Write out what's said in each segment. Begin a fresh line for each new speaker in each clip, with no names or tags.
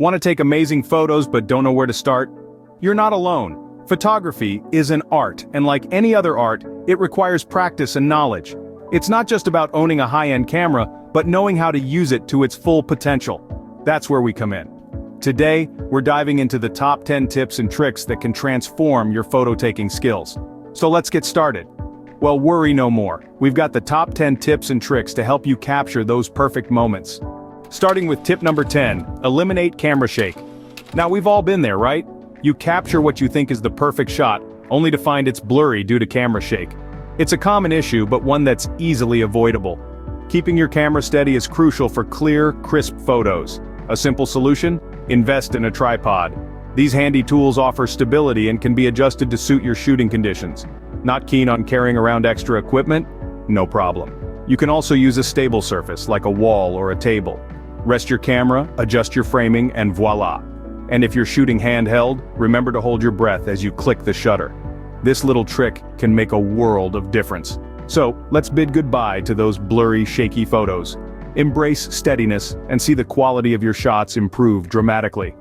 Want to take amazing photos but don't know where to start? You're not alone. Photography is an art, and like any other art, it requires practice and knowledge. It's not just about owning a high-end camera, but knowing how to use it to its full potential. That's where we come in. Today, we're diving into the top 10 tips and tricks that can transform your photo-taking skills. So let's get started. Well, worry no more. We've got the top 10 tips and tricks to help you capture those perfect moments. Starting with tip number 10, eliminate camera shake. Now we've all been there, right? You capture what you think is the perfect shot, only to find it's blurry due to camera shake. It's a common issue, but one that's easily avoidable. Keeping your camera steady is crucial for clear, crisp photos. A simple solution? Invest in a tripod. These handy tools offer stability and can be adjusted to suit your shooting conditions. Not keen on carrying around extra equipment? No problem. You can also use a stable surface, like a wall or a table. Rest your camera, adjust your framing, and voila. And if you're shooting handheld, remember to hold your breath as you click the shutter. This little trick can make a world of difference. So, let's bid goodbye to those blurry, shaky photos. Embrace steadiness and see the quality of your shots improve dramatically.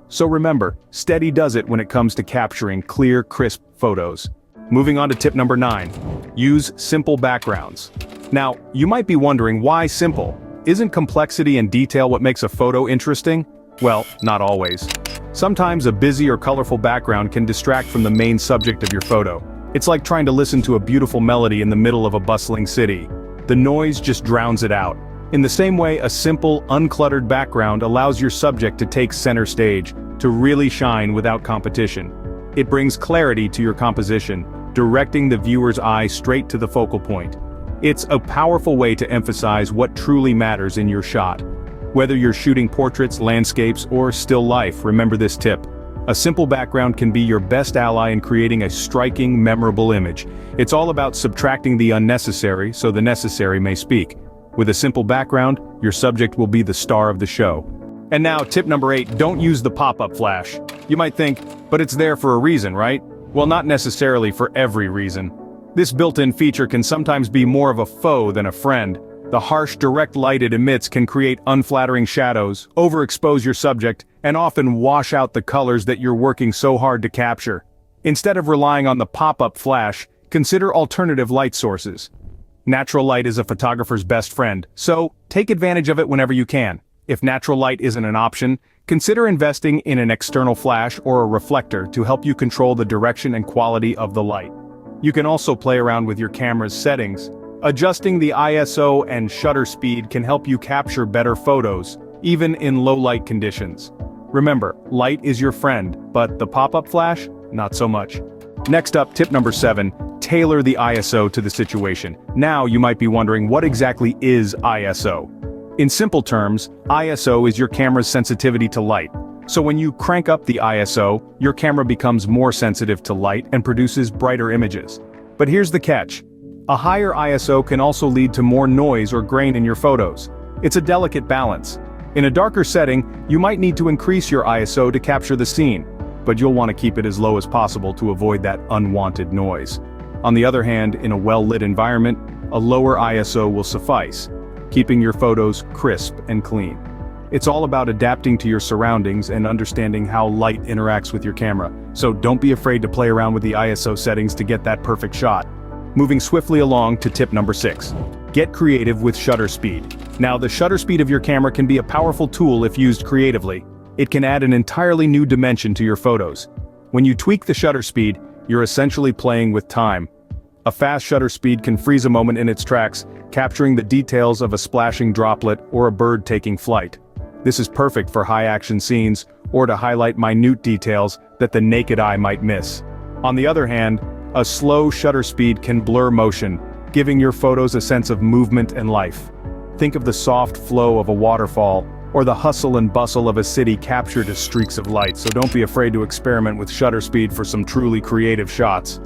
So remember, steady does it when it comes to capturing clear, crisp photos. Moving on to tip number 9. Use simple backgrounds. Now, you might be wondering why simple? Isn't complexity and detail what makes a photo interesting? Well, not always. Sometimes a busy or colorful background can distract from the main subject of your photo. It's like trying to listen to a beautiful melody in the middle of a bustling city. The noise just drowns it out. In the same way, a simple, uncluttered background allows your subject to take center stage, to really shine without competition. It brings clarity to your composition, directing the viewer's eye straight to the focal point. It's a powerful way to emphasize what truly matters in your shot. Whether you're shooting portraits, landscapes, or still life, remember this tip. A simple background can be your best ally in creating a striking, memorable image. It's all about subtracting the unnecessary so the necessary may speak. With a simple background, your subject will be the star of the show. And now, tip number 8, don't use the pop-up flash. You might think, but it's there for a reason, right? Well, not necessarily for every reason. This built-in feature can sometimes be more of a foe than a friend. The harsh, direct light it emits can create unflattering shadows, overexpose your subject, and often wash out the colors that you're working so hard to capture. Instead of relying on the pop-up flash, consider alternative light sources. Natural light is a photographer's best friend, so take advantage of it whenever you can. If natural light isn't an option, consider investing in an external flash or a reflector to help you control the direction and quality of the light. You can also play around with your camera's settings. Adjusting the ISO and shutter speed can help you capture better photos, even in low light conditions. Remember, light is your friend, but the pop-up flash, not so much. Next up, tip number 7, tailor the ISO to the situation. Now you might be wondering, what exactly is ISO? In simple terms, ISO is your camera's sensitivity to light. So when you crank up the ISO, your camera becomes more sensitive to light and produces brighter images. But here's the catch. A higher ISO can also lead to more noise or grain in your photos. It's a delicate balance. In a darker setting, you might need to increase your ISO to capture the scene, but you'll want to keep it as low as possible to avoid that unwanted noise. On the other hand, in a well-lit environment, a lower ISO will suffice, keeping your photos crisp and clean. It's all about adapting to your surroundings and understanding how light interacts with your camera, so don't be afraid to play around with the ISO settings to get that perfect shot. Moving swiftly along to tip number 6. Get creative with shutter speed. Now, the shutter speed of your camera can be a powerful tool if used creatively. It can add an entirely new dimension to your photos. When you tweak the shutter speed, you're essentially playing with time. A fast shutter speed can freeze a moment in its tracks, capturing the details of a splashing droplet or a bird taking flight. This is perfect for high-action scenes, or to highlight minute details that the naked eye might miss. On the other hand, a slow shutter speed can blur motion, giving your photos a sense of movement and life. Think of the soft flow of a waterfall, or the hustle and bustle of a city captured as streaks of light, so don't be afraid to experiment with shutter speed for some truly creative shots.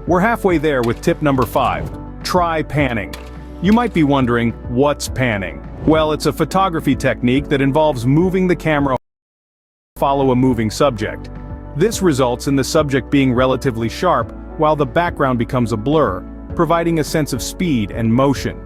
We're halfway there with tip number 5. Try panning. You might be wondering, what's panning? Well, it's a photography technique that involves moving the camera to follow a moving subject. This results in the subject being relatively sharp, while the background becomes a blur, providing a sense of speed and motion.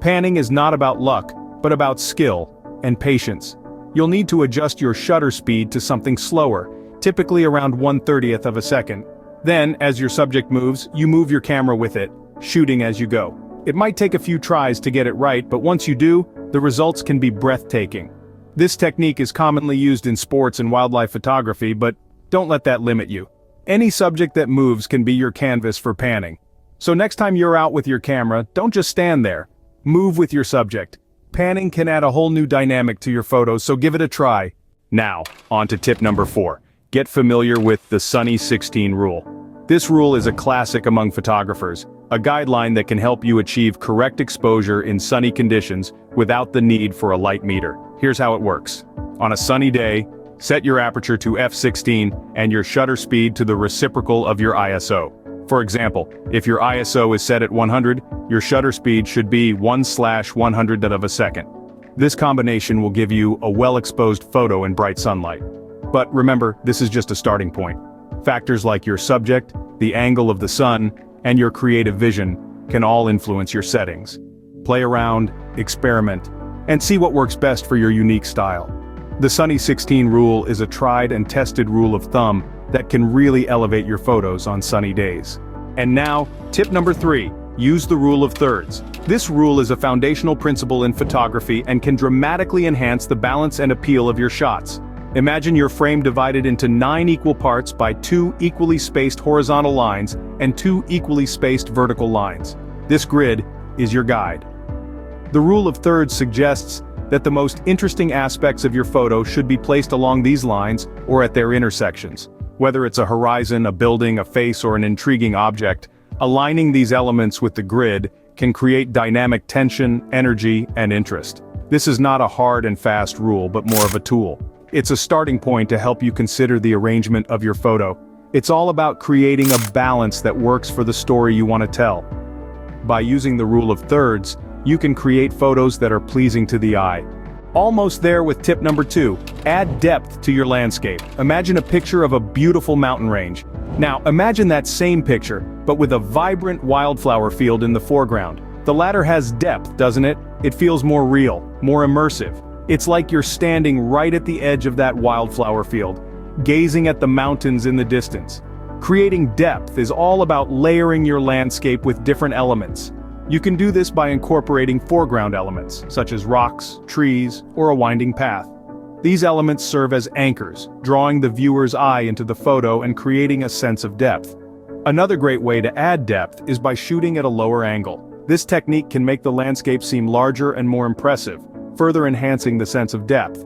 Panning is not about luck, but about skill and patience. you'll need to adjust your shutter speed to something slower, typically around 1/30th of a second. Then, as your subject moves, you move your camera with it, shooting as you go. It might take a few tries to get it right, but once you do, the results can be breathtaking. This technique is commonly used in sports and wildlife photography, but don't let that limit you. Any subject that moves can be your canvas for panning. So next time you're out with your camera, don't just stand there. Move with your subject. Panning can add a whole new dynamic to your photos, so give it a try. Now, on to tip number 4. Get familiar with the Sunny 16 rule. This rule is a classic among photographers, a guideline that can help you achieve correct exposure in sunny conditions without the need for a light meter. Here's how it works. On a sunny day, set your aperture to f16 and your shutter speed to the reciprocal of your ISO. For example, if your ISO is set at 100, your shutter speed should be 1/100th of a second. This combination will give you a well-exposed photo in bright sunlight. But remember, this is just a starting point. Factors like your subject, the angle of the sun, and your creative vision can all influence your settings. Play around, experiment, and see what works best for your unique style. The Sunny 16 rule is a tried and tested rule of thumb that can really elevate your photos on sunny days. And now, tip number 3, use the rule of thirds. This rule is a foundational principle in photography and can dramatically enhance the balance and appeal of your shots. Imagine your frame divided into 9 equal parts by 2 equally spaced horizontal lines and 2 equally spaced vertical lines. This grid is your guide. The rule of thirds suggests that the most interesting aspects of your photo should be placed along these lines or at their intersections. Whether it's a horizon, a building, a face, or an intriguing object, aligning these elements with the grid can create dynamic tension, energy, and interest. This is not a hard and fast rule, but more of a tool. It's a starting point to help you consider the arrangement of your photo. It's all about creating a balance that works for the story you want to tell. By using the rule of thirds, you can create photos that are pleasing to the eye. Almost there with tip number 2, add depth to your landscape. Imagine a picture of a beautiful mountain range. Now, imagine that same picture, but with a vibrant wildflower field in the foreground. The latter has depth, doesn't it? It feels more real, more immersive. It's like you're standing right at the edge of that wildflower field, gazing at the mountains in the distance. Creating depth is all about layering your landscape with different elements. You can do this by incorporating foreground elements, such as rocks, trees, or a winding path. These elements serve as anchors, drawing the viewer's eye into the photo and creating a sense of depth. Another great way to add depth is by shooting at a lower angle. This technique can make the landscape seem larger and more impressive, further enhancing the sense of depth.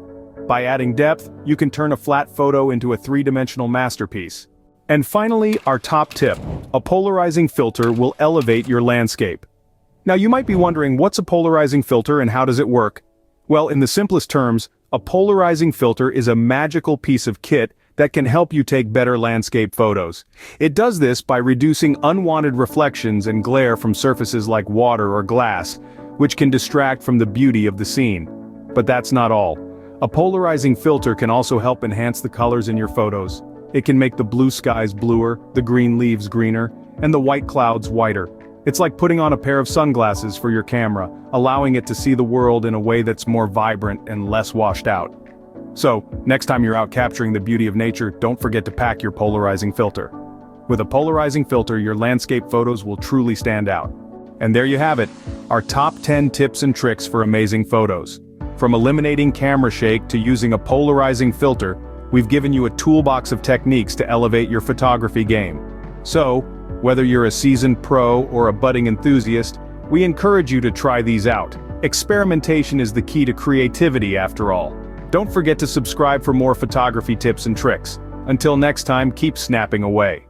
By adding depth, you can turn a flat photo into a 3-dimensional masterpiece. And finally, our top tip: a polarizing filter will elevate your landscape. Now you might be wondering, what's a polarizing filter and how does it work? Well, in the simplest terms, a polarizing filter is a magical piece of kit that can help you take better landscape photos. It does this by reducing unwanted reflections and glare from surfaces like water or glass, which can distract from the beauty of the scene. But that's not all. A polarizing filter can also help enhance the colors in your photos. It can make the blue skies bluer, the green leaves greener, and the white clouds whiter. It's like putting on a pair of sunglasses for your camera, allowing it to see the world in a way that's more vibrant and less washed out. So, next time you're out capturing the beauty of nature, don't forget to pack your polarizing filter. With a polarizing filter, your landscape photos will truly stand out. And there you have it, our top 10 tips and tricks for amazing photos. From eliminating camera shake to using a polarizing filter, we've given you a toolbox of techniques to elevate your photography game. So, whether you're a seasoned pro or a budding enthusiast, we encourage you to try these out. Experimentation is the key to creativity after all. Don't forget to subscribe for more photography tips and tricks. Until next time, keep snapping away.